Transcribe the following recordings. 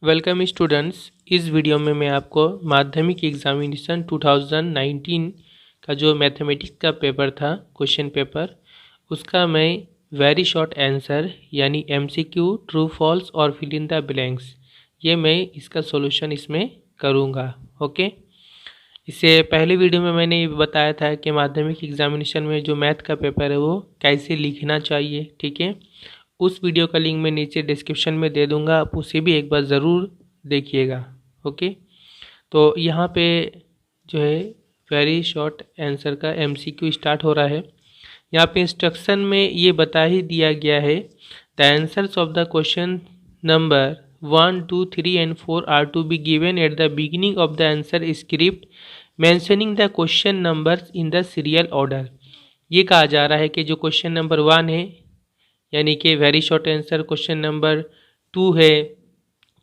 Welcome students. इस video में मैं आपको माध्यमिक एग्जामिनेशन 2019 का जो मैथमेटिक्स का पेपर था, क्वेश्चन पेपर, उसका मैं वेरी शॉर्ट आंसर यानी एमसीक्यू, ट्रू फॉल्स और फिल इन द ब्लैंक्स, ये मैं इसका सॉल्यूशन इसमें करूँगा। ओके। इससे पहले वीडियो में मैंने ये बताया था कि माध्यमिक एग्जामिनेशन में जो मैथ का पेपर है वो कैसे लिखना चाहिए। ठीक है, उस वीडियो का लिंक मैं नीचे डिस्क्रिप्शन में दे दूंगा, आप उसे भी एक बार ज़रूर देखिएगा। ओके। तो यहाँ पे जो है वेरी शॉर्ट आंसर का एमसीक्यू स्टार्ट हो रहा है। यहाँ पे इंस्ट्रक्शन में ये बता ही दिया गया है, the answers of the question number 1, 2, 3 and 4 are to be given at the beginning of the answer script mentioning the question numbers in the serial order. ये कहा जा रहा है कि जो क्वेश्चन नंबर 1 है यानी कि very short answer, question number 2 है,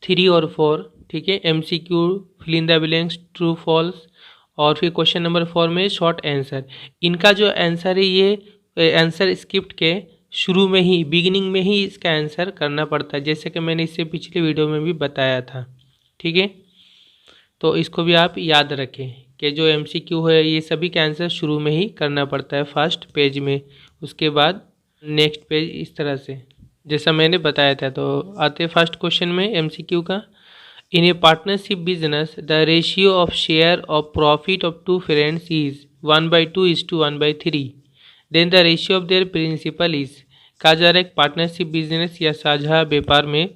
3 और 4, ठीक है, MCQ, fill in the blanks, true false, और फिर क्वेश्चन नंबर 4 में शॉर्ट आंसर। इनका जो आंसर है ये आंसर स्क्रिप्ट के शुरू में ही, बिगिनिंग में ही इसका आंसर करना पड़ता है, जैसे कि मैंने इससे पिछले वीडियो में भी बताया था। ठीक है, तो इसको भी आप याद रखें कि जो एमसीक्यू है ये सभी का आंसर शुरू में ही करना पड़ता है फर्स्ट पेज में, उसके बाद नेक्स्ट पेज, इस तरह से जैसा मैंने बताया था। तो आते फर्स्ट क्वेश्चन में एमसीक्यू का। In a partnership business the ratio of share of profit of two friends is 1/2:1/3, then the ratio of their principal is. कहा जा रहा है एक पार्टनरशिप बिजनेस या साझा व्यापार में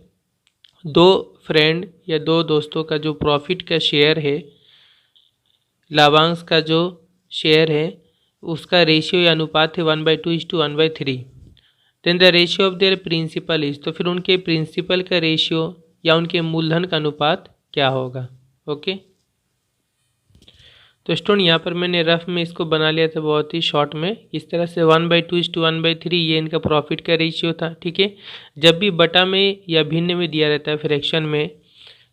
दो फ्रेंड या दो दोस्तों का जो प्रॉफिट का शेयर है, लाभांश का जो शेयर है, उसका रेशियो या अनुपात है 1/2:1/3। Then the ratio of their principal is, तो फिर उनके प्रिंसिपल का रेशियो या उनके मूलधन का अनुपात क्या होगा। ओके। तो स्टूडेंट यहाँ पर मैंने रफ में इसको बना लिया था बहुत ही शॉर्ट में, इस तरह से 1/2:1/3 ये इनका प्रॉफिट का रेशियो था। ठीक है, जब भी बटा में या भिन्न में दिया रहता है फ्रैक्शन में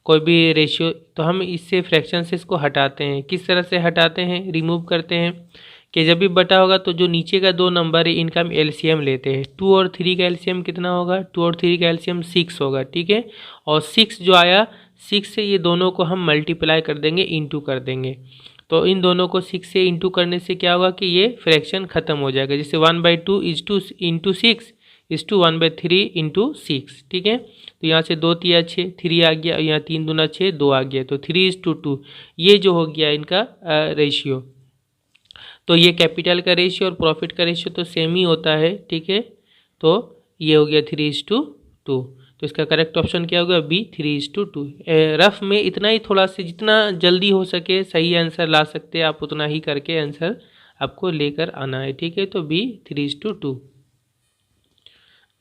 कोई भी रेशियो, तो हम इससे फ्रैक्शन से इसको हटाते हैं। किस तरह से हटाते हैं, रिमूव करते हैं कि जब भी बटा होगा तो जो नीचे का दो नंबर है इनका हम एलसीएम लेते हैं। 2 और 3 का एलसीएम कितना होगा, 2 और 3 का एलसीएम 6 होगा। ठीक है, और 6 जो आया, 6 से ये दोनों को हम मल्टीप्लाई कर देंगे, इंटू कर देंगे। तो इन दोनों को 6 से इंटू करने से क्या होगा कि ये फ्रैक्शन खत्म हो जाएगा। जैसे 1/2 इज टू 1/3 इंटू 6। ठीक है, तो यहाँ से 2 3 6, 3 आ गया, यहाँ 3 दूना 6, 2 आ गया, तो 3:2। ये जो हो गया इनका रेशियो। तो ये कैपिटल का रेशियो और प्रॉफिट का रेशियो तो सेम ही होता है। ठीक है, तो ये हो गया 3:2। तो इसका करेक्ट ऑप्शन क्या होगा, बी, 3:2। रफ में इतना ही, थोड़ा सा जितना जल्दी हो सके सही आंसर ला सकते हैं आप, उतना ही करके आंसर आपको लेकर आना है। ठीक है, तो बी 3:2।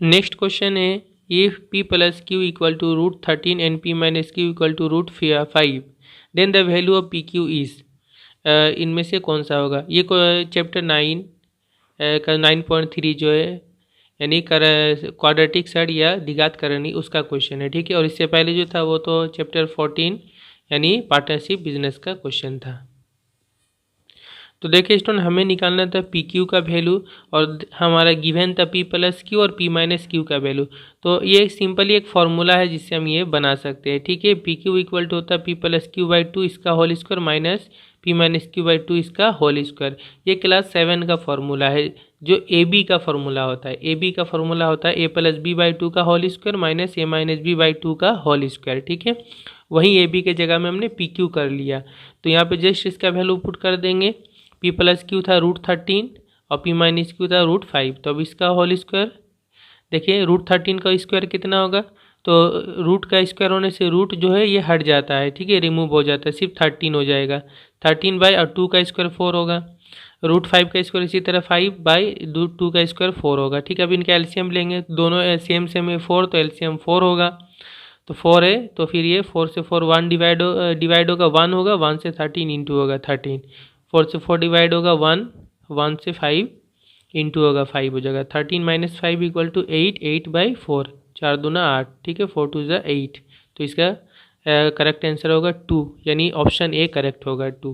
नेक्स्ट क्वेश्चन है, if p + q = √13 and p - q = √5, then the value of P Q is. इनमें से कौन सा होगा। ये चैप्टर 9 का 9.3 जो है यानी क्वाड्रेटिक सर्ड या द्विघात करणी, उसका क्वेश्चन है। ठीक है, और इससे पहले जो था वो तो चैप्टर 14 यानी पार्टनरशिप बिजनेस का क्वेश्चन था। तो देखिए स्टूडेंट, हमें निकालना था पी क्यू का वैल्यू और हमारा गिवन था p + q और p - q का वैल्यू। तो ये सिंपली एक फॉर्मूला है जिससे हम ये बना सकते हैं। ठीक है, पी क्यू इक्वल टू होता है p + q/2 इसका whole square minus p - q/2 इसका होल स्क्वायर। ये क्लास 7 का फॉर्मूला है जो ए बी का फॉर्मूला होता है। ए बी का फॉर्मूला होता है a + b/2 का whole square minus a - b/2 का होल स्क्वायर। ठीक है, वहीं ए बी के जगह में हमने पी क्यू कर लिया। तो यहाँ पे जस्ट इसका वैल्यू पुट कर देंगे। p + q था √13 और p - q था √5। तो अब इसका होल स्क्वायर देखिए, √13 का स्क्वायर कितना होगा, तो रूट का स्क्वायर होने से रूट जो है ये हट जाता है। ठीक है, रिमूव हो जाता है, सिर्फ 13 हो जाएगा। 13/2 का स्क्वायर 4 होगा, √5 का स्क्वायर इसी तरह 5/2 का स्क्वायर 4 होगा। ठीक है, अब इनका एलसीएम लेंगे, दोनों सेम है 4, तो एलसीएम 4 होगा। तो 4 है तो फिर ये 4 से 4 1 डिवाइड होगा, 1 होगा, 1 से 13 इंटू होगा 13, 4 से 4 डिवाइड होगा 1, 1 से 5 इंटू होगा 5 हो जाएगा। 13 - 5 = 8, 8/4, 4 दूना 8। ठीक है, 4 2 = 8। तो इसका करेक्ट आंसर होगा 2, यानी ऑप्शन ए करेक्ट होगा 2।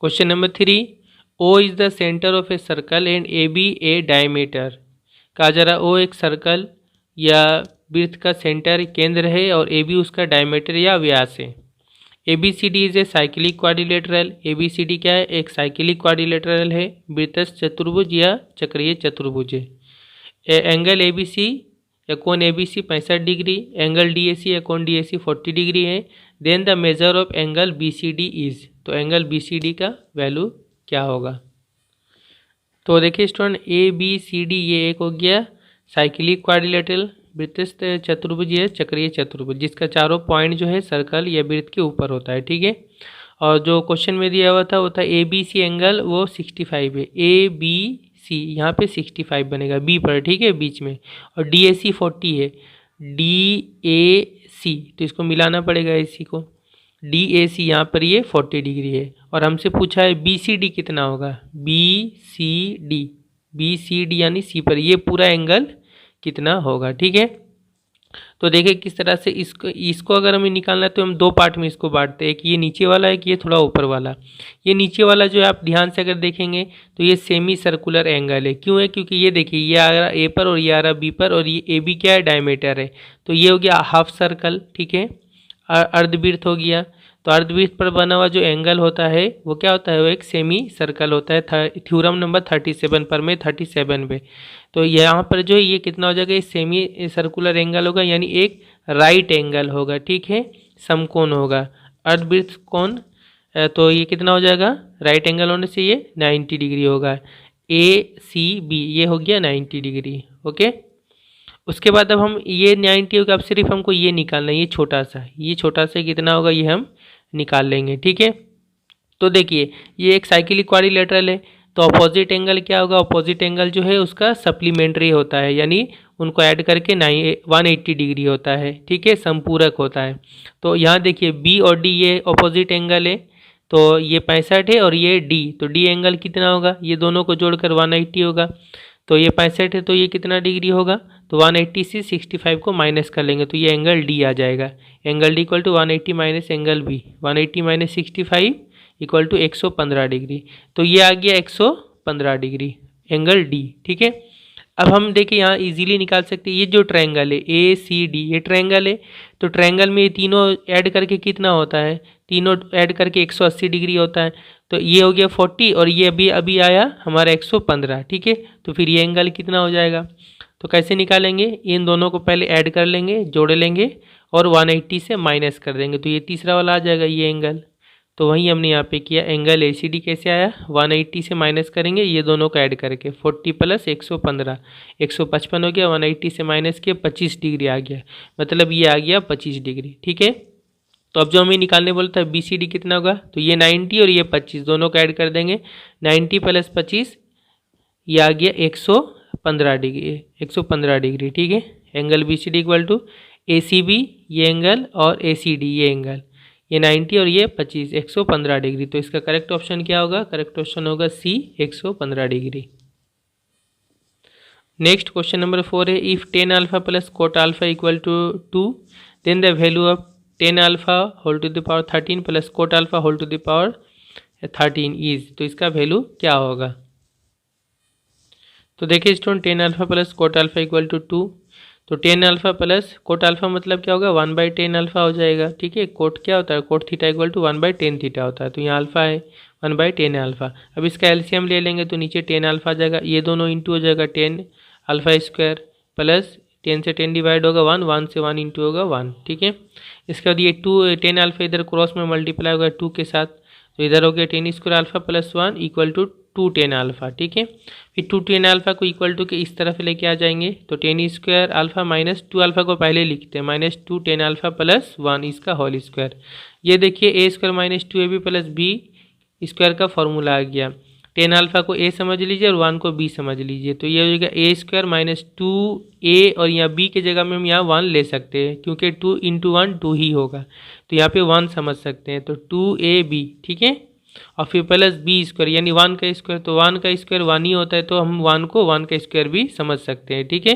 Question number 3, O is the centre of a circle and A B a diameter. कहा जा रहा ओ एक सर्कल या वृत्त का सेंटर केंद्र है और ए बी उसका डायमीटर या व्यास है। ABCD is a cyclic quadrilateral. ABCD क्या है? एक साइक्लिक क्वाड्रिलेटरल है। वृत्तस्थ चतुर्भुज या चक्रीय चतुर्भुज है। एंगल ABC या कोण ABC 65 डिग्री, एंगल DAC या कोण DAC 40 डिग्री है। Then the measure of angle BCD is, तो एंगल BCD का वैल्यू क्या होगा? तो देखिए स्टूडेंट, ABCD ये एक हो गया साइक्लिक क्वाड्रिलेटरल वृत्तस्थ चतुर्भुज या चक्रीय चतुर्भुज, जिसका चारों पॉइंट जो है सर्कल या वृत्त के ऊपर होता है, ठीक है। और जो क्वेश्चन में दिया हुआ था वो था ABC एंगल, वो 65 है। ABC यहाँ पे 65 बनेगा B पर, ठीक है, बीच में। और DAC 40 है, DAC तो इसको मिलाना पड़ेगा AC को। DAC यहाँ पर ये 40 डिग्री है। और हमसे पूछा है BCD कितना होगा? BCD यानी C पर ये पूरा एंगल कितना होगा, ठीक है। तो देखिए किस तरह से इसको अगर हमें निकालना है तो हम दो पार्ट में इसको बांटते हैं, एक ये नीचे वाला है, एक ये थोड़ा ऊपर वाला। ये नीचे वाला जो है आप ध्यान से अगर देखेंगे तो ये सेमी सर्कुलर एंगल है। क्यों है? क्योंकि ये देखिए ये आ रहा ए पर और ये आ रहा बी पर, और ये ए बी क्या है? डायमीटर है। तो ये हो गया हाफ सर्कल, ठीक है, अर्धवृत्त हो गया। तो अर्धवृत्त पर बना हुआ जो एंगल होता है वो क्या होता है? वो एक सेमी सर्कल होता है। थ्योरम नंबर 37 पर में 37 पे। तो यहाँ पर जो है ये कितना हो जाएगा? ये सेमी सर्कुलर एंगल होगा, यानी एक राइट एंगल होगा, ठीक है, समकोण होगा। अर्धवृत्त कोण तो ये कितना हो जाएगा? राइट एंगल होने से ये 90 डिग्री होगा। ACB ये हो गया 90 डिग्री, ओके। उसके बाद अब हम ये 90 होगा, अब सिर्फ हमको ये निकालना है, ये छोटा सा कितना होगा ये हम निकाल लेंगे, ठीक है। तो देखिए ये एक साइक्लिक क्वाड्रिलेटरल है, तो अपोजिट एंगल क्या होगा? अपोजिट एंगल जो है उसका सप्लीमेंट्री होता है, यानी उनको ऐड करके 180 डिग्री होता है, ठीक है, संपूरक होता है। तो यहाँ देखिए B और D ये अपोजिट एंगल है, तो ये 65 है और ये D, तो D एंगल कितना होगा? ये दोनों को जोड़कर 180 होगा। तो ये 65 है तो ये कितना डिग्री होगा? तो 180 से 65 को माइनस कर लेंगे तो ये एंगल D आ जाएगा। Angle D equal to 180 minus angle B, 180 minus 65 equal to 115 degree. तो ये आ गया 115 डिग्री एंगल D, ठीक है। अब हम देखिए यहाँ इजीली निकाल सकते हैं, ये जो ट्रायंगल है ACD ये ट्रायंगल है, तो ट्रायंगल में ये तीनों ऐड करके कितना होता है? तीनों ऐड करके 180 डिग्री होता है। तो ये हो गया 40 और ये अभी आया हमारा 115, ठीक है। तो फिर ये एंगल कितना हो जाएगा? तो कैसे निकालेंगे? इन दोनों को पहले ऐड कर लेंगे, जोड़ लेंगे और 180 से माइनस कर देंगे, तो ये तीसरा वाला आ जाएगा ये एंगल। तो वही हमने यहाँ पे किया। एंगल ACD कैसे आया? 180 से माइनस करेंगे ये दोनों को ऐड करके, 40 प्लस 115 155 हो गया, 180 से माइनस किया 25 डिग्री आ गया, मतलब ये आ गया 25 डिग्री, ठीक है। तो अब जो हमें निकालने बोलता है BCD कितना होगा? तो ये 90 और ये 25 दोनों को ऐड कर देंगे, 90 प्लस 25 ये आ गया 115 डिग्री, ठीक है। Angle BCD equal to ACB ये एंगल और ACD ये एंगल, ये 90 और ये 25, 115 डिग्री। तो इसका करेक्ट ऑप्शन क्या होगा? करेक्ट ऑप्शन होगा C, 115 डिग्री। नेक्स्ट क्वेश्चन नंबर 4 है, if tan alpha plus cot alpha equal to 2 then the value of tan alpha whole to the power 13 plus cot alpha whole to the power 13 is, तो इसका value क्या होगा? तो देखिए student, tan alpha plus cot alpha equal to 2, तो tan alpha plus cot alpha मतलब क्या होगा? 1/tan अल्फा हो जाएगा, ठीक है। कोट क्या होता है? Cot theta equal to 1/tan theta होता है, तो यहाँ अल्फा है 1/tan अल्फा। अब इसका एलसीएम ले लेंगे तो नीचे tan अल्फा आ जाएगा, ये दोनों इंटू हो जाएगा tan अल्फा स्क्वायर प्लस 10 से 10 डिवाइड होगा 1, 1 से 1 इंटू होगा 1, ठीक है। इसके बाद ये 2 tan अल्फा इधर क्रॉस में मल्टीप्लाई होगा 2 के साथ, तो इधर हो गया tan square alpha plus 1 equal to 2 tan alpha, ठीक है। फिर 2 tan अल्फा को इक्वल टू के इस तरफ लेके आ जाएंगे, तो tan square alpha minus 2 alpha को पहले लिखते हैं, माइनस 2 tan अल्फा प्लस 1 इसका होल स्क्वायर। ये देखिए a square minus 2ab plus b square का फॉर्मूला आ गया। tan अल्फा को a समझ लीजिए और 1 को b समझ लीजिए, तो ये हो जाएगा a स्क्वायर माइनस 2a और यहाँ b के जगह में हम यहाँ 1 ले सकते हैं, क्योंकि 2 इंटू 1 2 ही होगा, तो यहाँ पे 1 समझ सकते हैं, तो 2ab, ठीक है। और फिर प्लस बी स्क्वायर यानी 1 का स्क्वायर, तो 1 का स्क्वायर 1 ही होता है, तो हम 1 को 1 का स्क्वायर भी समझ सकते हैं, ठीक है।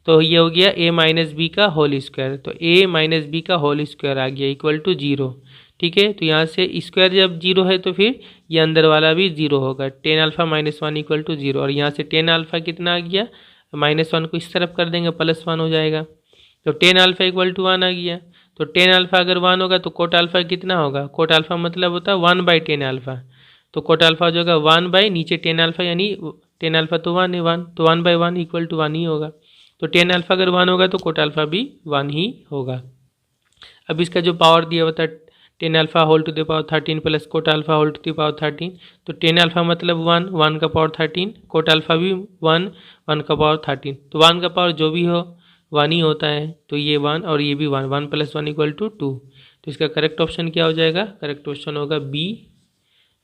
तो ये हो गया a माइनस बी का होल स्क्वायर, तो a माइनस बी का होल स्क्वायर आ गया इक्वल टू 0, ठीक है। तो यहाँ से स्क्वायर जब 0 है तो फिर ये अंदर वाला भी 0 होगा, tan alpha minus 1 equal to 0, और यहाँ से tan अल्फा कितना आ गया? -1 को इस तरफ कर देंगे प्लस 1 हो जाएगा, तो टेन अल्फा इक्वल टू 1 आ गया। तो टेन अल्फा अगर 1 होगा तो कोट अल्फा कितना होगा, कोट अल्फा मतलब होता है 1/10 अल्फा। तो कोट अल्फा हो जाएगा 1 नीचे टेन अल्फा, यानी टेन अल्फा तो 1 है, 1 तो 1/1 इक्वल टू 1 ही होगा। तो टेन अल्फा अगर 1 होगा तो कोट अल्फा भी 1 ही होगा। अब इसका जो पावर दिया हुआ था tan alpha whole to the power 13 plus cot alpha whole to the power 13, तो टेन अल्फा मतलब 1, 1 का पावर 13, कोट अल्फा भी 1, 1 का पावर 13। तो 1 का पावर जो भी हो 1 ही होता है, तो ये 1 और ये भी 1, 1 + 1 = 2। तो इसका करेक्ट ऑप्शन क्या हो जाएगा, करेक्ट ऑप्शन होगा बी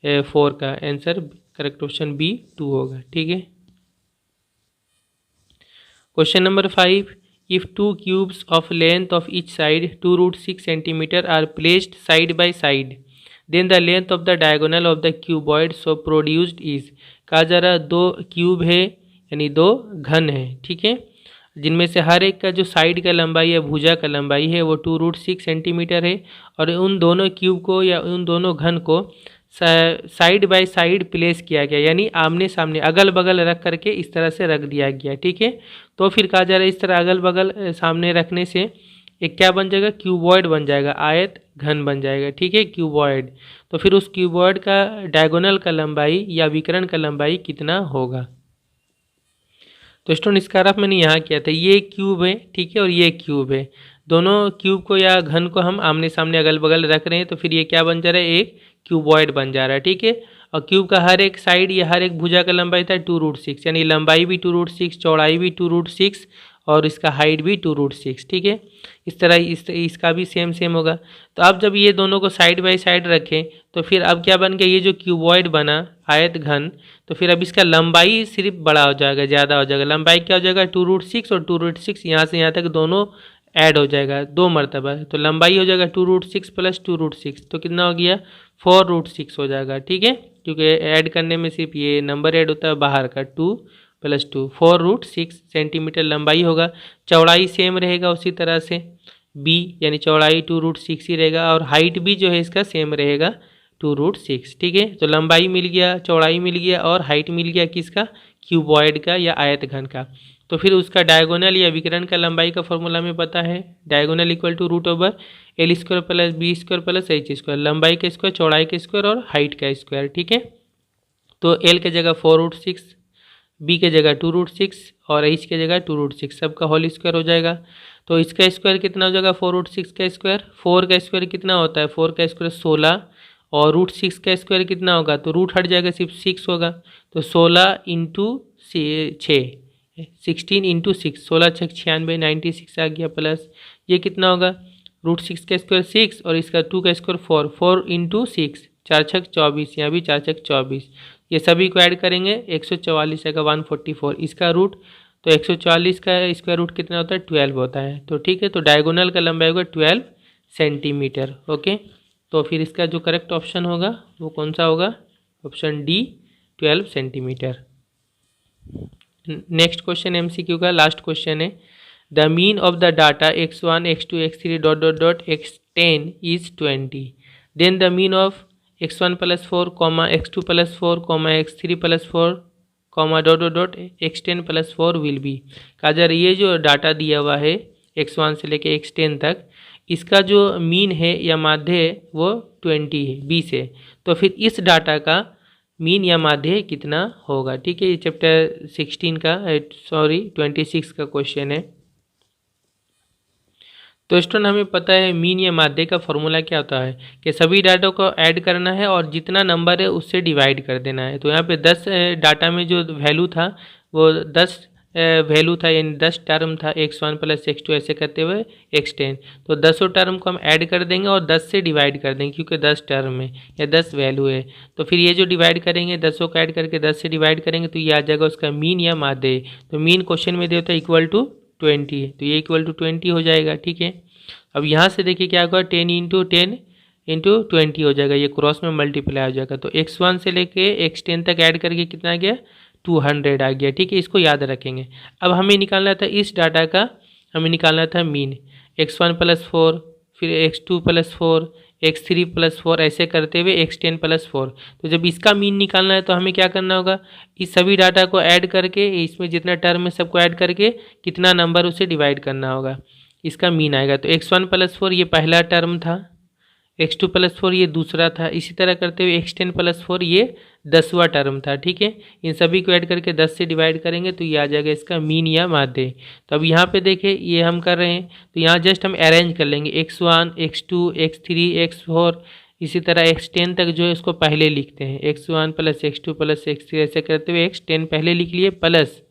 4 का आंसर, करेक्ट ऑप्शन बी 2 होगा। ठीक है। Question number 5, if two cubes of length of each side 2√6 centimeter are placed side by side, then the length of the diagonal of the cuboid so produced is। कहा जा रहा दो cube है यानी दो घन है, ठीक है, जिनमें से हर एक का जो साइड का लंबाई या भुजा का लंबाई है वो 2√6 सेंटीमीटर है, और उन दोनों क्यूब को या उन दोनों घन को साइड बाय साइड प्लेस किया गया, यानी आमने सामने अगल बगल रख करके इस तरह से रख दिया गया। ठीक है। तो फिर कहा जा रहा है इस तरह अगल बगल सामने रखने से एक क्या बन जाएगा, क्यूबॉइड बन जाएगा, आयत घन बन जाएगा। ठीक है, क्यूबॉइड। तो फिर उस क्यूबॉइड का डायगोनल का लंबाई या विकर्ण का लंबाई कितना होगा। तो स्टूडेंट इसका रफ मैंने यहाँ किया था, ये क्यूब है, ठीक है, और ये क्यूब है, दोनों क्यूब को या घन को हम आमने सामने अगल बगल रख रहे हैं, तो फिर ये क्या बन जा रहा है, एक क्यूबॉइड बन जा रहा है। ठीक है। और क्यूब का हर एक साइड या हर एक भुजा का लंबाई था 2√6, यानी लंबाई भी 2√6, चौड़ाई भी 2√6 और इसका हाइट भी 2√6। ठीक है। इस तरह इसका भी सेम होगा। तो अब जब ये दोनों को साइड बाय साइड रखें तो फिर अब क्या बन गया, ये जो क्यूबॉइड बना आयत घन, तो फिर अब इसका लंबाई सिर्फ बड़ा हो जाएगा, ज़्यादा हो जाएगा। लंबाई क्या हो जाएगा, 2√6 और 2√6 यहाँ से यहाँ तक दोनों ऐड हो जाएगा 2 मरतबा। तो लंबाई हो जाएगा 2√6 + 2√6, तो कितना हो गया, 4√6 हो जाएगा। ठीक है, क्योंकि ऐड करने में सिर्फ ये नंबर ऐड होता है बाहर का, 2 + 2, 4√6 सेंटीमीटर लंबाई होगा। चौड़ाई सेम रहेगा उसी तरह से, बी यानी चौड़ाई 2√6 ही रहेगा, और हाइट भी जो है इसका सेम रहेगा 2√6। ठीक है। तो लंबाई मिल गया, चौड़ाई मिल गया और हाइट मिल गया किसका, क्यूबॉइड का या आयत घन का। तो फिर उसका डायगोनल या विकर्ण का लंबाई का फॉर्मूला में पता है, डायगोनल = √L² + B² + H², लंबाई का स्क्वायर, चौड़ाई का स्क्वायर और हाइट का स्क्वायर। ठीक है। तो L की जगह 4√6, B की जगह 2√6 और H की जगह 2√6, सबका होल स्क्वायर हो जाएगा। तो इसका स्क्वायर कितना हो जाएगा, 4√6 का स्क्वायर, 4 का स्क्वायर कितना होता है, 4 का स्क्वायर 16, और √6 का स्क्वायर कितना होगा, तो रूट हट जाएगा, सिर्फ 6 होगा। तो 16 × 6 16 × 6, 16 × 6 = 96, 96 आ गया, प्लस ये कितना होगा, √6 का स्क्वायर 6 और इसका 2 का स्क्वायर 4, 4 × 6, 4 × 6 = 24, यहाँ भी 4 × 6 = 24, ये सभी को ऐड करेंगे 144 आएगा, 144 इसका रूट। तो 144 का स्क्वायर रूट कितना होता है, 12 होता है। तो ठीक है, तो डायगोनल का लंबाई होगा 12 सेंटीमीटर। ओके। तो फिर इसका जो करेक्ट ऑप्शन होगा वो कौन सा होगा, option D 12 centimetre. Next question MCQ का लास्ट क्वेश्चन है, the mean of the data x1 x2 x3 ... x10 is 20, then the mean of x1 + 4, x2 + 4, x3 + 4, ... x10 + 4 will be. कहा जा रहा है ये जो डाटा दिया हुआ है x1 से लेके x10 तक, इसका जो मीन है या माध्य है वो 20 है, 20 है। तो फिर इस डाटा का मीन या माध्य कितना होगा। ठीक है, ये चैप्टर 26 का क्वेश्चन है। तो स्टूडेंट हमें पता है मीन या माध्य का फॉर्मूला क्या होता है कि सभी डाटा को ऐड करना है और जितना नंबर है उससे डिवाइड कर देना है। तो यहाँ पे 10 डाटा में जो वैल्यू था वो 10 वैल्यू था, यानी 10 टर्म था, x1 + x2 ऐसे करते हुए x10। तो 10 टर्म को हम ऐड कर देंगे और 10 से डिवाइड कर देंगे, क्योंकि 10 टर्म है या 10 वैल्यू है। तो फिर ये जो डिवाइड करेंगे 10 को ऐड करके 10 से डिवाइड करेंगे तो ये आ जाएगा उसका मीन या माध्य। तो मीन क्वेश्चन में दिया होता है =20 है, तो ये =20 हो जाएगा। ठीक है। अब यहाँ से देखिए क्या होगा, 10 × 10 × 20 हो जाएगा, ये क्रॉस में मल्टीप्लाई हो जाएगा। तो x1 से लेके x10 तक ऐड करके कितना आ गया, 200 आ गया। ठीक है, इसको याद रखेंगे। अब हमें निकालना था इस डाटा का, हमें निकालना था मीन, x1 + 4, फिर x2 + 4, x3 + 4 ऐसे करते हुए x10 + 4। तो जब इसका मीन निकालना है तो हमें क्या करना होगा, इस सभी डाटा को ऐड करके, इसमें जितना टर्म है सबको ऐड करके कितना नंबर उसे डिवाइड करना होगा। इसका मीन आएगा। तो x1 + 4 ये पहला टर्म था, x2 + 4 ये दूसरा था, इसी तरह करते हुए x10 + 4 ये 10वां टर्म था। ठीक है, इन सभी को ऐड करके 10 से डिवाइड करेंगे तो ये आ जाएगा इसका मीन या माध्य। तो अब यहाँ पे देखिए ये हम कर रहे हैं, तो यहाँ जस्ट हम अरेंज कर लेंगे x1 x2 x3 x4, इसी तरह x10 तक जो है इसको पहले लिखते हैं, x1 + x2 + x3 ऐसे करते हुए x10 पहले लिख लिए प्लस,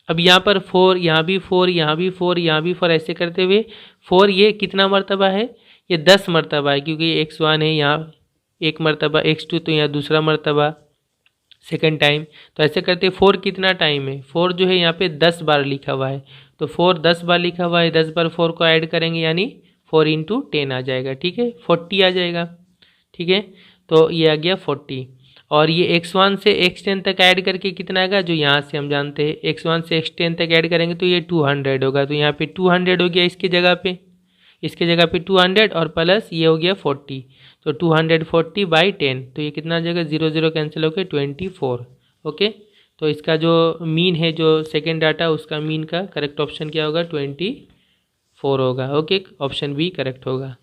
अब यहाँ पर 4, यहाँ भी 4, यहाँ भी 4, यहाँ भी 4 ऐसे करते हुए 4 ये कितना मर्तबा है, ये 10 मर्तबा है, क्योंकि x1 है यहाँ एक मर्तबा, x2 तो यहाँ दूसरा मर्तबा सेकंड टाइम। तो ऐसे करते 4 कितना टाइम है, 4 जो है यहाँ पे 10 बार लिखा हुआ है, तो 4 10 बार लिखा हुआ है, 10 बार 4 को ऐड करेंगे यानी 4 × 10 आ जाएगा। ठीक है, 40 आ जाएगा। ठीक है, तो ये आ गया 40, और ये x1 से x10 तक ऐड करके कितना आएगा, जो यहाँ से हम जानते हैं x1 से x10 तक ऐड करेंगे तो ये 200 होगा, तो यहाँ पे 200 हो गया इसके जगह पे, 200 और प्लस ये हो गया 40, तो 240/10, तो ये कितना आ जाएगा, 0 0 कैंसिल होकर 24। ओके, तो इसका जो मीन है, जो सेकेंड डाटा, उसका मीन का करेक्ट ऑप्शन क्या होगा, 24 होगा। ओके, ऑप्शन बी करेक्ट होगा।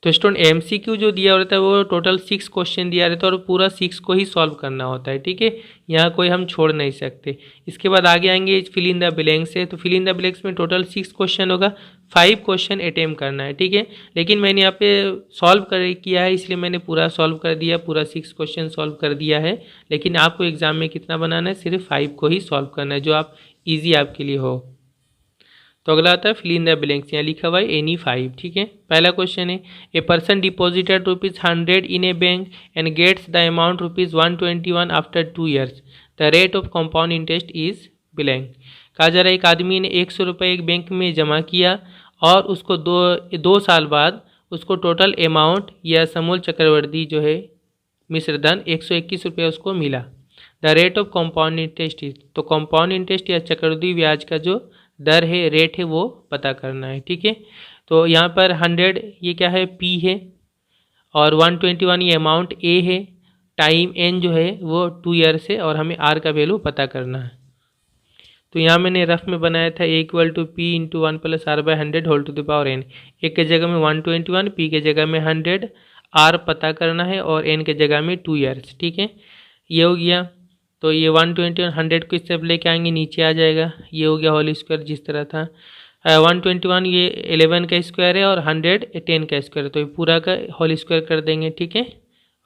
तो स्टूडेंट MCQ जो दिया रहता है वो टोटल 6 क्वेश्चन दिया रहता है और पूरा 6 को ही सॉल्व करना होता है। ठीक है, यहाँ कोई हम छोड़ नहीं सकते। इसके बाद आगे आएंगे फिल इन द ब्लैंक्स से, तो फिल इन द ब्लैंक्स में टोटल 6 क्वेश्चन होगा, 5 क्वेश्चन अटेम्प्ट करना है। ठीक है, लेकिन मैंने यहाँ पे सॉल्व किया है, इसलिए मैंने पूरा सॉल्व कर दिया, पूरा 6 क्वेश्चन सॉल्व कर दिया है। लेकिन आपको एग्जाम में कितना बनाना है, सिर्फ 5 को ही सॉल्व करना है, जो आप ईजी आपके लिए हो। तो अगला आता है फिल इन द ब्लैंक्स, यहाँ लिखा हुआ है एनी 5। ठीक है, पहला क्वेश्चन है, a person deposited ₹100 in a bank and gets the amount ₹121 after 2 years, the rate of compound interest is blank. कहा जा रहा है एक आदमी ने 100 रुपये एक बैंक में जमा किया और उसको दो साल बाद उसको टोटल अमाउंट या समूल चक्रवर्ती जो है मिश्रधन 121 रुपये उसको मिला। The rate of compound interest is, तो कंपाउंड इंटरेस्ट या चक्रवृद्धि ब्याज का जो दर है, रेट है, वो पता करना है। ठीक है, तो यहाँ पर 100 ये क्या है, P है, और 121 ये अमाउंट A है, टाइम N जो है वो 2 years है, और हमें R का वैल्यू पता करना है। तो यहाँ मैंने रफ में बनाया था A = P × 1 + R/100 whole to the power n। एक के जगह में 121, P के जगह में 100, R पता करना है, और N के जगह में 2 years। ठीक है, ये हो गया। तो ये 121 100 को इस तरफ लेके आएंगे, नीचे आ जाएगा, ये हो गया होल स्क्वायर जिस तरह था। 121 ये 11 का स्क्वायर है और 100 10 का स्क्वायर है, तो ये पूरा का होल स्क्वायर कर देंगे। ठीक है,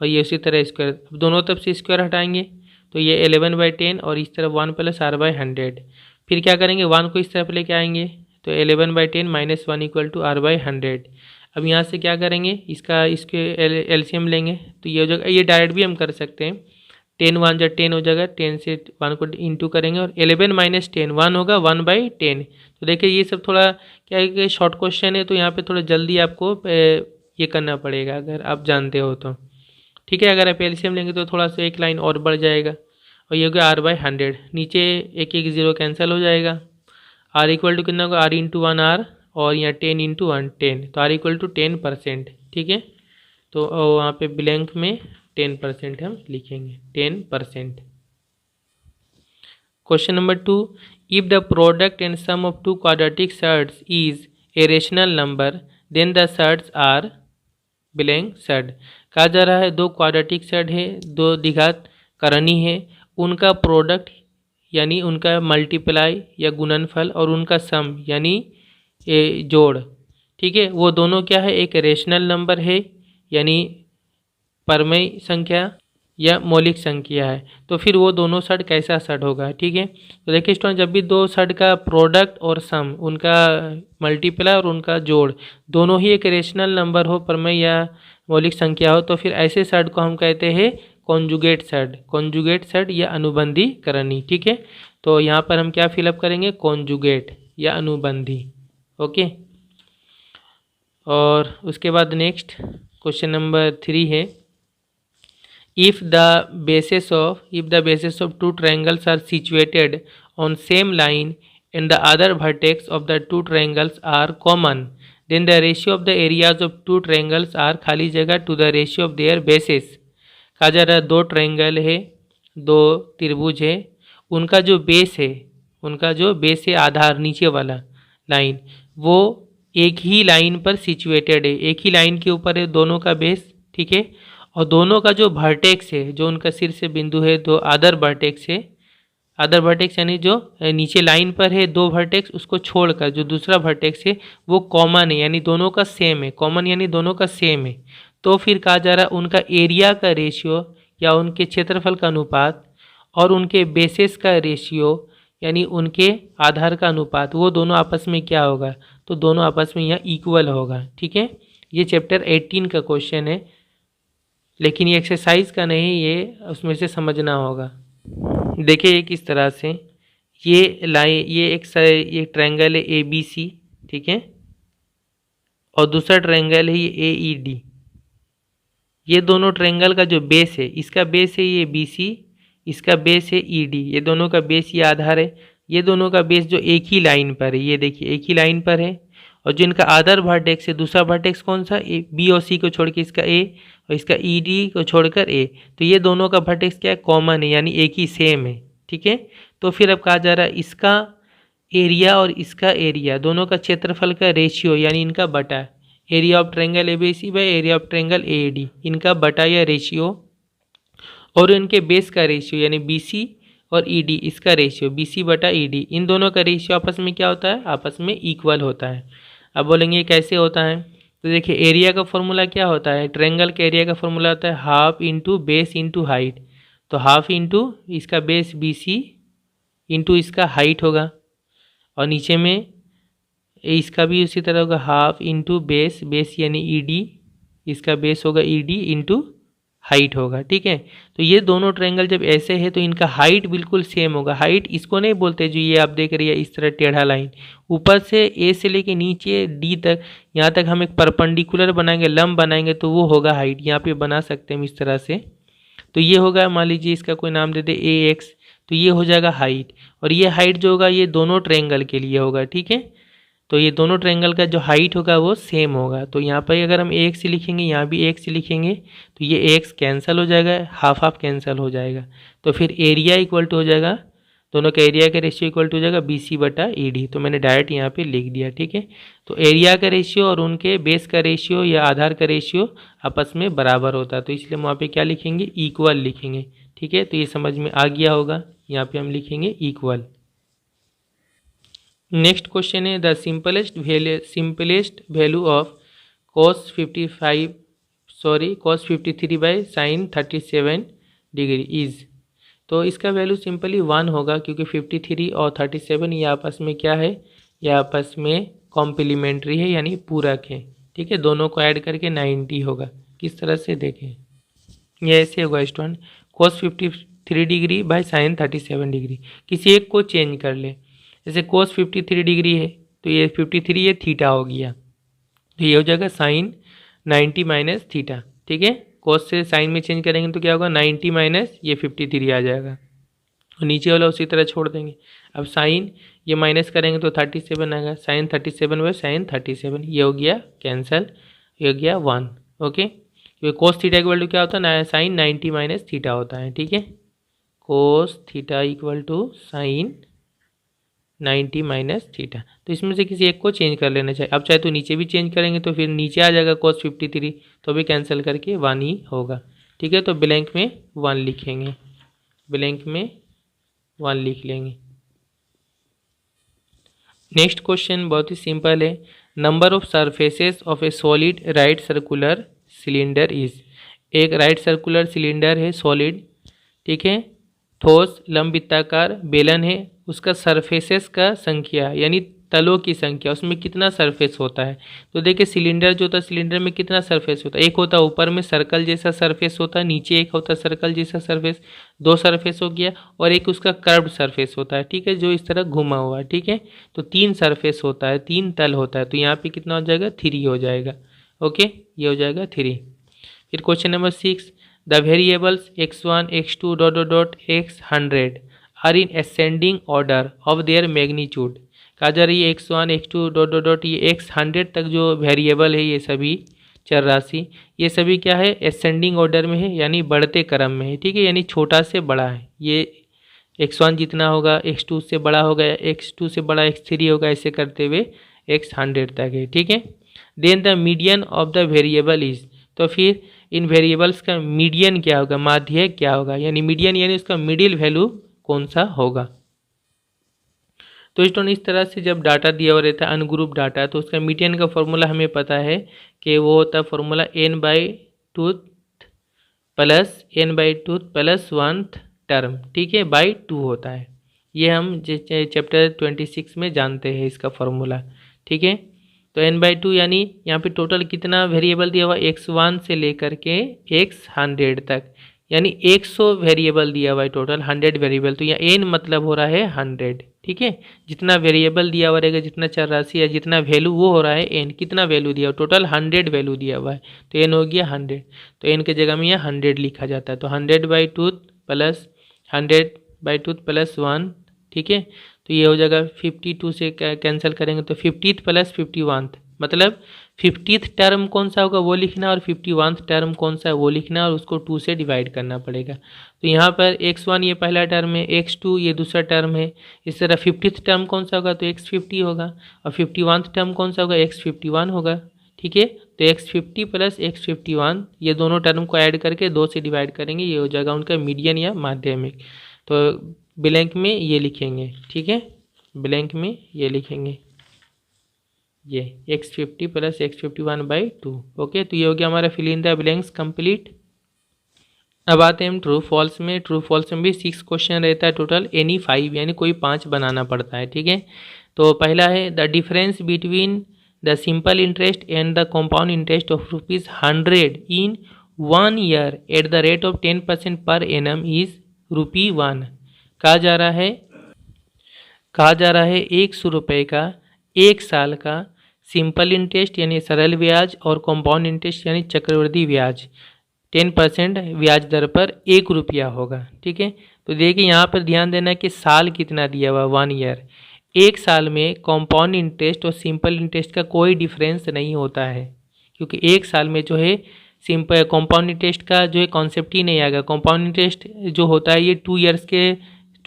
और ये उसी तरह स्क्वायर, अब दोनों तरफ से स्क्वायर हटाएंगे, तो ये 11/10 और इस तरफ 1 + R/100। फिर क्या करेंगे, 1 को इस तरफ लेके आएंगे, तो 11/10 - 1 = R/100। अब यहाँ से क्या करेंगे, इसके LCM लेंगे, तो ये हो जाएगा, ये डायरेक्ट भी हम कर सकते हैं, 10 1 जा 10 हो जाएगा, 10 से 1 को इंटू करेंगे, और 11 - 10 1 होगा, 1/10। तो देखिए ये सब थोड़ा क्या है कि शॉर्ट क्वेश्चन है, तो यहाँ पे थोड़ा जल्दी आपको ये करना पड़ेगा अगर आप जानते हो तो। ठीक है, अगर आप LCM लेंगे तो थोड़ा सा एक लाइन और बढ़ जाएगा, और ये हो गया R/100, नीचे एक 0 कैंसिल हो जाएगा। R = कितना होगा, R × 1 R, और यहाँ 10 × 1 10, तो R = 10%। ठीक है, तो वहाँ पे ब्लैंक में 10% हम लिखेंगे, 10%। Question number 2, if the product and sum of 2 quadratic surds is a rational number then the surds are blank surd. कहा जा रहा है 2 क्वाड्रेटिक सर्ड है, 2 द्विघात करणी है, उनका प्रोडक्ट यानी उनका मल्टीप्लाई या गुणनफल, और उनका सम यानी जोड़, ठीक है, वो दोनों क्या है, एक रेशनल नंबर है यानी परमेय संख्या या मौलिक संख्या है। तो फिर वो दोनों सर्ड कैसा सर्ड होगा। ठीक है, तो देखिए स्टूडेंट, जब भी 2 सर्ड का प्रोडक्ट और सम, उनका मल्टीप्लाई और उनका जोड़ दोनों ही एक रेशनल नंबर हो, परमेय या मौलिक संख्या हो, तो फिर ऐसे सर्ड को हम कहते हैं कॉन्जुगेट सर्ड, कॉन्जुगेट सर्ड या अनुबंधी करणी। ठीक है, तो यहाँ पर हम क्या फिलअप करेंगे, कॉन्जुगेट या अनुबंधी। ओके, और उसके बाद नेक्स्ट क्वेश्चन नंबर 3 है, if the bases of 2 triangles are situated on same line and the other vertex of the 2 triangles are common, then the ratio of the areas of 2 triangles are खाली जगह to the ratio of their bases। कहा जा रहा है 2 triangle है, 2 त्रिभुज है, उनका जो बेस है, आधार नीचे वाला लाइन, वो एक ही लाइन पर सिचुएटेड है, एक ही लाइन के ऊपर है दोनों का बेस, ठीक है। और दोनों का जो वर्टेक्स है, जो उनका शीर्ष बिंदु है, दो अदर वर्टेक्स है, अदर वर्टेक्स यानी जो नीचे लाइन पर है दो वर्टेक्स, उसको छोड़कर जो दूसरा वर्टेक्स है वो कॉमन है, यानी दोनों का सेम है। कॉमन यानी दोनों का सेम है, तो फिर कहा जा रहा है उनका एरिया का रेशियो या उनके क्षेत्रफल का अनुपात और उनके बेसिस का रेशियो यानी उनके आधार का अनुपात, वो दोनों आपस में क्या होगा, तो दोनों आपस में यहाँ इक्वल होगा, ठीक है। ये चैप्टर 18 का क्वेश्चन है, लेकिन ये एक्सरसाइज का नहीं, ये उसमें से समझना होगा। देखिए किस तरह से ये लाइन, ये ट्रायंगल है ए बी सी, ठीक है, और दूसरा ट्रायंगल है ये ए ई डी। ये दोनों ट्रायंगल का जो बेस है, इसका बेस है ये बी सी, इसका बेस है ई डी, ये दोनों का बेस ये आधार है। ये दोनों का बेस जो एक ही लाइन पर है, ये देखिए एक ही लाइन पर है, और जो इनका अदर वर्टेक्स है, दूसरा वर्टेक्स कौन सा, ए बी और सी को छोड़ के इसका ए और इसका ई डी को छोड़कर ए, तो ये दोनों का वर्टेक्स क्या है, कॉमन है, यानी एक ही सेम है, ठीक है। तो फिर अब कहा जा रहा है इसका एरिया और इसका एरिया दोनों का क्षेत्रफल का रेशियो यानी इनका बटा, area of triangle A B C by area of triangle A D, इनका बटा या रेशियो, और इनके बेस का रेशियो यानी बी सी और ई डी, इसका रेशियो बी सी बटा ई डी, इन दोनों का रेशियो आपस में क्या होता है, आपस में इक्वल होता है। अब बोलेंगे कैसे होता है, तो देखिए एरिया का फॉर्मूला क्या होता है, ट्रायंगल के एरिया का फॉर्मूला होता है half into base into height, तो हाफ इंटू इसका बेस बी सी इंटू इसका हाइट होगा, और नीचे में इसका भी उसी तरह होगा हाफ इंटू बेस, बेस यानी ई डी, इसका बेस होगा ई डी इंटू हाइट होगा, ठीक है। तो ये दोनों ट्रायंगल जब ऐसे है तो इनका हाइट बिल्कुल सेम होगा। हाइट इसको नहीं बोलते जो ये आप देख रही है इस तरह टेढ़ा लाइन, ऊपर से ए से लेके नीचे डी तक, यहाँ तक हम एक परपेंडिकुलर बनाएंगे, लंब बनाएंगे, तो वो होगा हाइट। यहाँ पे बना सकते हैं हम इस तरह से, तो ये होगा, मान लीजिए इसका कोई नाम दे दे ए एक्स, तो ये हो जाएगा हाइट, और ये हाइट जो होगा ये दोनों ट्रायंगल के लिए होगा, ठीक है। तो ये दोनों ट्रायंगल का जो हाइट होगा वो सेम होगा, तो यहाँ पर अगर हम एक से लिखेंगे, यहाँ भी एक से लिखेंगे, तो ये एक्स कैंसिल हो जाएगा, हाफ हाफ कैंसिल हो जाएगा, तो फिर एरिया इक्वल टू हो जाएगा, दोनों का एरिया का रेशियो इक्वल टू हो जाएगा बी सी बटा ई डी, तो मैंने डायरेक्ट यहाँ पे लिख दिया, ठीक है। तो एरिया का रेशियो और उनके बेस का रेशियो या आधार का रेशियो आपस में बराबर होता है, तो इसलिए हम वहाँ पे क्या लिखेंगे, इक्वल लिखेंगे, ठीक है। तो ये समझ में आ गया होगा, यहाँ पे हम लिखेंगे इक्वल। नेक्स्ट क्वेश्चन है the simplest value of cos 53 by sine 37 degree is, तो इसका वैल्यू सिंपली 1 होगा, क्योंकि 53 और 37 ये आपस में क्या है, ये आपस में कॉम्प्लीमेंट्री है यानी पूरक है, ठीक है। दोनों को ऐड करके 90 होगा। किस तरह से देखें, ये ऐसे होगा student, cos 53 degree by sine 37 degree, किसी एक को चेंज कर ले, जैसे cos 53 डिग्री है तो ये 53 ये थीटा हो गया, तो ये हो जाएगा साइन 90 माइनस थीटा, ठीक है। cos से साइन में चेंज करेंगे तो क्या होगा, 90 माइनस ये 53 आ जाएगा, और नीचे वाला उसी तरह छोड़ देंगे। अब साइन ये माइनस करेंगे तो 37 आएगा, साइन 37 बाई साइन 37, ये हो गया कैंसल, ये हो गया 1, ओके। क्योंकि cos थीटा इक्वल टू क्या होता है, साइन 90 माइनस थीटा होता है, ठीक है। cos theta equal to sine 90 minus theta, तो इसमें से किसी एक को चेंज कर लेना चाहिए। अब चाहे तो नीचे भी चेंज करेंगे तो फिर नीचे आ जाएगा cos 53, तो भी कैंसिल करके 1 ही होगा, ठीक है। तो ब्लैंक में 1 लिखेंगे, ब्लैंक में 1 लिख लेंगे। नेक्स्ट क्वेश्चन बहुत ही सिंपल है, number of surfaces of A solid right circular cylinder is, एक राइट सर्कुलर सिलेंडर है सॉलिड, ठीक है, ठोस लंबवृत्ताकार बेलन है, उसका सरफेसेस का संख्या यानी तलों की संख्या, उसमें कितना सरफेस होता है। तो देखिए सिलेंडर जो होता है, सिलेंडर में कितना सरफेस होता है, एक होता है ऊपर में सर्कल जैसा सरफेस होता है, नीचे एक होता है सर्कल जैसा सरफेस, 2 सरफेस हो गया, और एक उसका कर्व्ड सरफेस होता है, ठीक है, जो इस तरह घुमा हुआ है, ठीक है। तो 3 सरफेस होता है, 3 तल होता है, तो यहाँ पे कितना हो जाएगा, 3 हो जाएगा, ओके, ये हो जाएगा 3। फिर question number 6, the variables x1 x2 dot dot dot x100 are in ascending order of their magnitude, कहा जा रही है x1 x2 dot dot dot ये x100 तक जो वेरिएबल है, ये सभी चर राशि, ये सभी क्या है, असेंडिंग ऑर्डर में है यानी बढ़ते क्रम में है, ठीक है, यानी छोटा से बड़ा है, ये x1 जितना होगा x2 से बड़ा होगा, x2 से बड़ा x3 होगा, ऐसे करते हुए x 100 तक है, ठीक है। Then the median of the variable is, तो फिर इन वेरिएबल्स का मीडियन क्या होगा, माध्य क्या होगा, यानी मीडियन यानी उसका मिडिल वैल्यू कौन सा होगा। तो स्टूडेंट इस तरह से जब डाटा दिया हुआ रहता है अनग्रुप डाटा, तो उसका मीडियन का फॉर्मूला हमें पता है कि वो होता है formula n/2 plus n/2 plus 1th term, ठीक है, बाई 2 होता है। ये हम चैप्टर 26 में जानते हैं इसका फॉर्मूला, ठीक है। तो n/2 यानी यहाँ पे टोटल कितना वेरिएबल दिया हुआ, x1 से लेकर के x 100 तक, यानी 100 वेरिएबल दिया हुआ है टोटल, 100 वेरिएबल। तो यहाँ n मतलब हो रहा है 100, ठीक है। जितना वेरिएबल दिया हुआ रहेगा, जितना चर राशि या जितना वैल्यू वो हो रहा है n, कितना वैल्यू दिया हुआ, टोटल 100 वैल्यू दिया हुआ है, तो n हो गया 100। तो n के जगह में यहाँ 100 लिखा जाता है। तो 100/2 प्लस 100/2 प्लस 1, ठीक है। तो ये हो जाएगा 52 से कैंसिल करेंगे तो 50th प्लस 51th, मतलब 50th टर्म कौन सा होगा वो लिखना और 51th टर्म कौन सा है वो लिखना और उसको 2 से डिवाइड करना पड़ेगा। तो यहाँ पर x1 ये पहला टर्म है, x2 ये दूसरा टर्म है। इस तरह 50th टर्म कौन सा होगा, तो x50 होगा, और 51th टर्म कौन सा होगा, x51 होगा, ठीक है। तो x50 प्लस x51 ये दोनों टर्म को ऐड करके 2 से डिवाइड करेंगे, ये हो जाएगा उनका मीडियन या माध्यमिक। तो ब्लैंक में ये लिखेंगे, ठीक है, ब्लैंक में ये लिखेंगे, ये x50 प्लस x51/2, ओके। तो ये हो गया हमारा fill in the blanks complete. अब आते हैं हम ट्रू फॉल्स में। ट्रू फॉल्स में भी 6 क्वेश्चन रहता है टोटल, एनी 5 यानी कोई 5 बनाना पड़ता है, ठीक है। तो पहला है the difference between the simple interest and the compound interest of ₹100 in 1 year at the rate of 10% per annum is ₹1। कहा जा रहा है 100 रुपये का 1 साल का सिंपल इंटरेस्ट यानी सरल ब्याज और कंपाउंड इंटरेस्ट यानी चक्रवृद्धि ब्याज 10% ब्याज दर पर 1 रुपया होगा, ठीक है। तो देखिए यहाँ पर ध्यान देना कि साल कितना दिया हुआ, 1 ईयर। 1 साल में कंपाउंड इंटरेस्ट और सिंपल इंटरेस्ट का कोई डिफरेंस नहीं होता है, क्योंकि 1 साल में जो है सिंपल कंपाउंड इंटरेस्ट का जो है कॉन्सेप्ट ही नहीं आएगा। कंपाउंड इंटरेस्ट जो होता है ये 2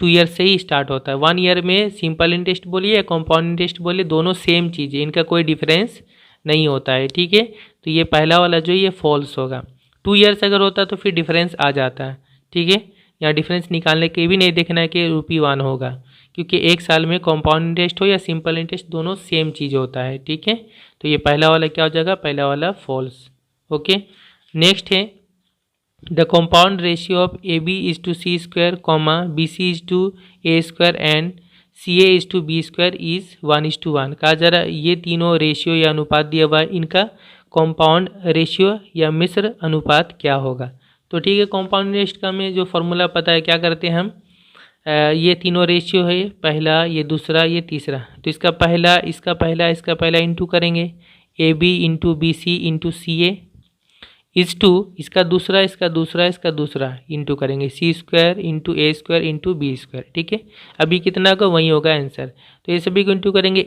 ईयर्स से ही स्टार्ट होता है। 1 ईयर में सिंपल इंटरेस्ट बोलिए या कंपाउंड इंटरेस्ट बोलिए, दोनों सेम चीज़ है, इनका कोई डिफरेंस नहीं होता है, ठीक है। तो ये पहला वाला जो ये फॉल्स होगा। 2 ईयर्स अगर होता तो फिर डिफरेंस आ जाता है, ठीक है। यहाँ डिफरेंस निकालने के भी नहीं देखना है कि ₹1 होगा, क्योंकि 1 साल में कंपाउंड इंटरेस्ट हो या सिंपल इंटरेस्ट दोनों सेम चीज़ होता है, ठीक है। तो ये पहला वाला क्या हो जाएगा, पहला वाला फॉल्स, ओके। नेक्स्ट है the compound ratio of AB is to C square, BC is to A square and CA is to B square is 1:1। कहा जा रहा है ये तीनों रेशियो या अनुपात दिया हुआ है, इनका कंपाउंड रेशियो या मिश्र अनुपात क्या होगा। तो ठीक है, कंपाउंड इंटरेस्ट का हमें जो फॉर्मूला पता है, क्या करते हैं हम, ये तीनों रेशियो है, पहला, ये दूसरा, ये तीसरा। तो इसका पहला इंटू करेंगे, AB into BC into CA is to इसका दूसरा इंटू करेंगे, C square into A square into B square, ठीक है। अभी कितना का वही होगा आंसर। तो ये सभी को इंटू करेंगे,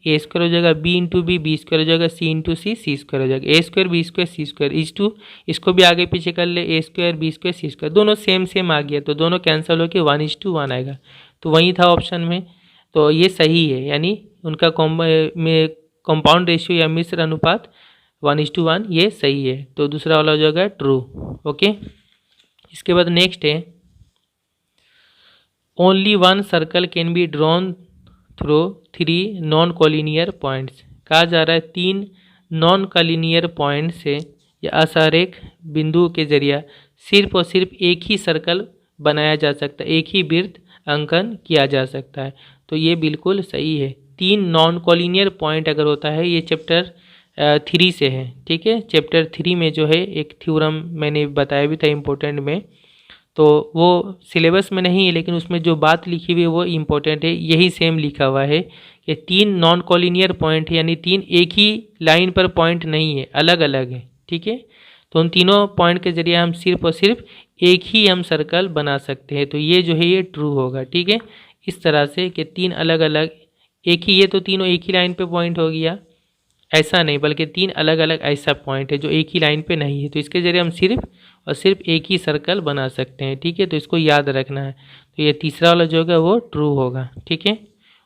A स्क्वायर हो जाएगा, B इंटू B स्क्वायर हो जाएगा, C इंटू C स्क्वायर हो जाएगा, A square B square C square is to, इसको भी आगे पीछे कर ले, A square B square C square, दोनों सेम आ गया, तो दोनों कैंसिल होकर 1:1 आएगा। तो वही था ऑप्शन में, तो ये सही है, यानी उनका कंपाउंड रेशियो या मिश्र अनुपात 1:1 ये सही है। तो दूसरा वाला हो जाएगा ट्रू, ओके। इसके बाद नेक्स्ट है only 1 circle can be drawn through 3 non collinear points. कहा जा रहा है 3 नॉन कोलिनियर पॉइंट से या असारेख बिंदु के जरिए सिर्फ और सिर्फ एक ही सर्कल बनाया जा सकता है, एक ही वृत्त अंकन किया जा सकता है। तो ये बिल्कुल सही है। 3 नॉन कोलिनियर पॉइंट अगर होता है, ये चैप्टर 3 से है, ठीक है। चैप्टर 3 में जो है एक थ्योरम मैंने बताया भी था इम्पोर्टेंट में, तो वो सिलेबस में नहीं है, लेकिन उसमें जो बात लिखी हुई है वो इम्पोर्टेंट है। यही सेम लिखा हुआ है कि 3 नॉन कोलिनियर पॉइंट है, यानी 3 एक ही लाइन पर पॉइंट नहीं है, अलग अलग है, ठीक है। तो उन तीनों पॉइंट के जरिए हम सिर्फ और सिर्फ एक ही हम सर्कल बना सकते हैं। तो ये जो है ये ट्रू होगा, ठीक है। इस तरह से कि 3 अलग अलग एक ही, ये तो तीनों एक ही लाइन पे पॉइंट हो गया, ऐसा नहीं, बल्कि 3 अलग अलग ऐसा पॉइंट है जो एक ही लाइन पे नहीं है। तो इसके जरिए हम सिर्फ और सिर्फ एक ही सर्कल बना सकते हैं, ठीक है। तो इसको याद रखना है। तो ये तीसरा वाला जो होगा वो ट्रू होगा, ठीक है।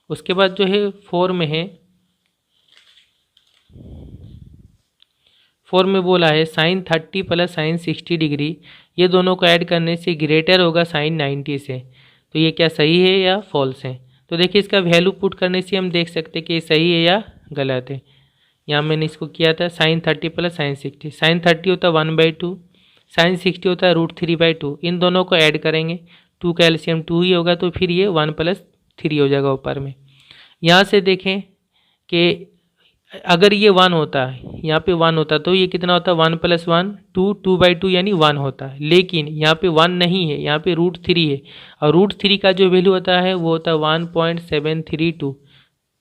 उसके बाद जो है 4 में है 4 में बोला है साइन 30 प्लस साइन 60 डिग्री, ये दोनों को ऐड करने से ग्रेटर होगा साइन 90 से। तो ये क्या सही है या फॉल्स है? तो देखिए इसका वैल्यू पुट करने से हम देख सकते हैं कि ये सही है या गलत है। यहाँ मैंने इसको किया था साइन 30 प्लस साइन 60, साइन 30 होता है 1/2, साइन 60 होता है √3/2, इन दोनों को ऐड करेंगे, 2 का एलसीएम 2 ही होगा, तो फिर ये 1 + 3 हो जाएगा ऊपर में। यहाँ से देखें कि अगर ये 1 होता है, यहाँ पे 1 होता तो ये कितना होता है 1 + 1 2, 2/2 यानी 1 होता है, लेकिन यहाँ पे 1 नहीं है, यहाँ पे √3 है, और √3 का जो वैल्यू होता है वो होता है 1.732,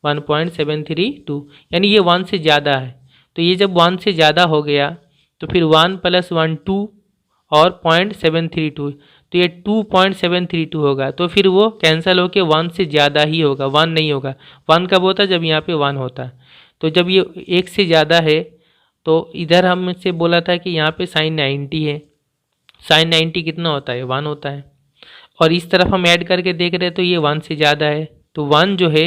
1.732, यानी ये 1 से ज़्यादा है। तो ये जब 1 से ज़्यादा हो गया तो फिर 1 + 1 2 और 0.732, तो ये 2.732 होगा, तो फिर वो कैंसिल होकर 1 से ज़्यादा ही होगा, 1 नहीं होगा। 1 कब होता है? जब यहाँ पे 1 होता है। तो जब ये 1 से ज़्यादा है तो इधर हमसे बोला था कि यहाँ पे साइन 90 है, साइन 90 कितना होता है? 1 होता है, और इस तरफ हम ऐड करके देख रहे हैं तो ये 1 से ज़्यादा है, तो 1 जो है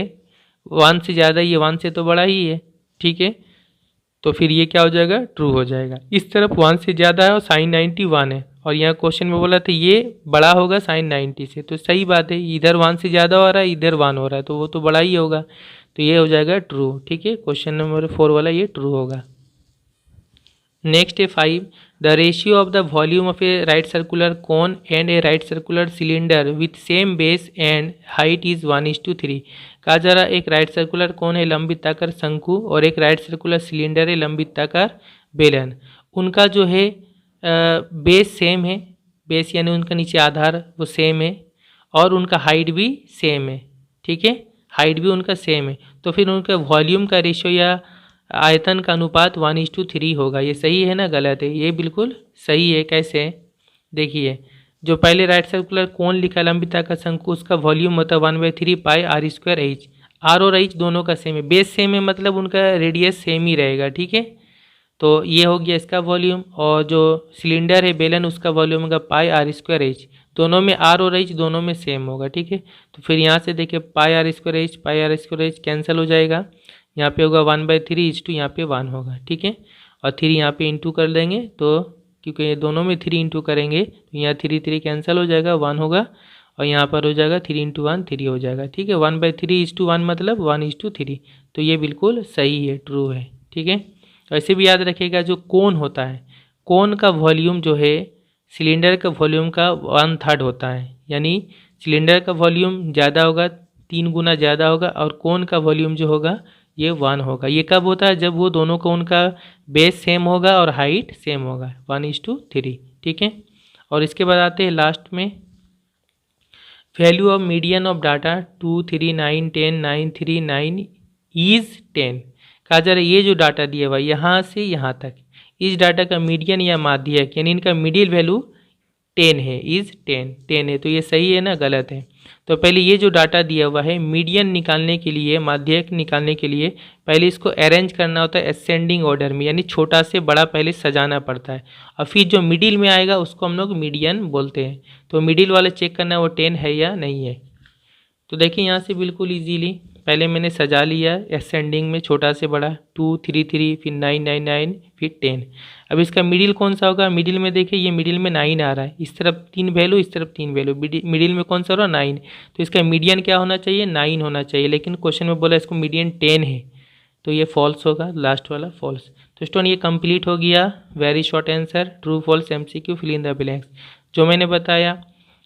1 से ज़्यादा, ये 1 से तो बड़ा ही है, ठीक है। तो फिर ये क्या हो जाएगा? ट्रू हो जाएगा। इस तरफ 1 से ज़्यादा है और साइन 90 1 है, और यहाँ क्वेश्चन में बोला था ये बड़ा होगा साइन 90 से, तो सही बात है, इधर 1 से ज़्यादा हो रहा है, इधर 1 हो रहा है, तो वो तो बड़ा ही होगा, तो ये हो जाएगा ट्रू, ठीक है। क्वेश्चन नंबर 4 वाला ये ट्रू होगा। नेक्स्ट है 5, the ratio of the volume of A right circular cone and A right circular cylinder with same base and height is 1:3। कहा जा रहा एक राइट सर्कुलर कोन है लंबिताकार शंकु और एक राइट सर्कुलर सिलेंडर है लंबिताकार बेलन, उनका जो है बेस सेम है, बेस यानी उनका नीचे आधार वो सेम है, और उनका हाइट भी सेम है, ठीक है, हाइट भी उनका सेम है, तो फिर उनका वॉल्यूम का रेशियो या आयतन का अनुपात 1:3 होगा। ये सही है ना गलत है? ये बिल्कुल सही है। कैसे? देखिए, जो पहले राइट सर्कुलर कोन लिखा लंबिताकार शंकु, उसका वॉल्यूम होता है 1/3 पाई r²h। आर और एच दोनों का सेम है, बेस सेम है, मतलब उनका रेडियस सेम ही रहेगा, ठीक है। तो ये हो गया इसका वॉल्यूम, और जो सिलेंडर है बेलन, उसका वॉल्यूम होगा पाई r²h, दोनों में आर और एच दोनों में सेम होगा, ठीक है। तो फिर यहाँ से देखिए पाई r² कैंसिल हो जाएगा, यहाँ पे होगा 1/3 यहाँ पे 1 होगा, ठीक है, और 3 यहाँ पे इंटू कर देंगे, तो क्योंकि ये दोनों में 3 इंटू करेंगे तो यहाँ 3 कैंसिल हो जाएगा, 1 होगा, और यहाँ पर हो जाएगा 3 × 1 3 हो जाएगा, ठीक है। 1/3:1 मतलब 1:3, तो ये बिल्कुल सही है, ट्रू है, ठीक है। ऐसे भी याद रखिएगा जो कोन होता है, कोन का वॉल्यूम जो है सिलेंडर का वॉल्यूम का 1/3 होता है, यानी सिलेंडर का वॉल्यूम ज़्यादा होगा, 3 गुना ज़्यादा होगा, और कोन का वॉल्यूम जो होगा ये 1 होगा। ये कब होता है? जब वो दोनों का उनका बेस सेम होगा और हाइट सेम होगा, 1:3, ठीक है। और इसके बाद आते हैं लास्ट में, value of median of data 2 3 9 10 9 3 9 is 10। कहा जा रहा है ये जो डाटा दिया हुआ यहाँ से यहाँ तक, इस डाटा का मीडियन या माध्यक यानी इनका मिडिल वैल्यू 10 है, इज़ 10 है, तो ये सही है ना गलत है? तो पहले ये जो डाटा दिया हुआ है मीडियन निकालने के लिए, माध्यक निकालने के लिए पहले इसको अरेंज करना होता है असेंडिंग ऑर्डर में, यानी छोटा से बड़ा पहले सजाना पड़ता है, और फिर जो मिडिल में आएगा उसको हम लोग मीडियन बोलते हैं। तो मिडिल वाला चेक करना है वो 10 है या नहीं है। तो देखिए यहाँ से बिल्कुल ईजीली पहले मैंने सजा लिया असेंडिंग में, छोटा से बड़ा 2 3 3 फिर 9 9 9 फिर 10। अब इसका मिडिल कौन सा होगा? मिडिल में देखिए ये मिडिल में 9 आ रहा है, इस तरफ 3 वैल्यू, इस तरफ 3 वैल्यू, मिडिल में कौन सा हो रहा है? 9, तो इसका मीडियन क्या होना चाहिए? 9 होना चाहिए, लेकिन क्वेश्चन में बोला इसको मीडियन 10 है, तो ये फॉल्स होगा, लास्ट वाला फॉल्स। तो स्टूडेंट ये कंप्लीट हो गया, very short answer, true false MCQ, fill in the blanks. जो मैंने बताया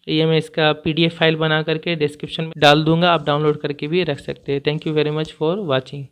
ये मैं इसका PDF फाइल बना करके डिस्क्रिप्शन में डाल दूंगा, आप डाउनलोड करके भी रख सकते हैं। Thank you very much for watching.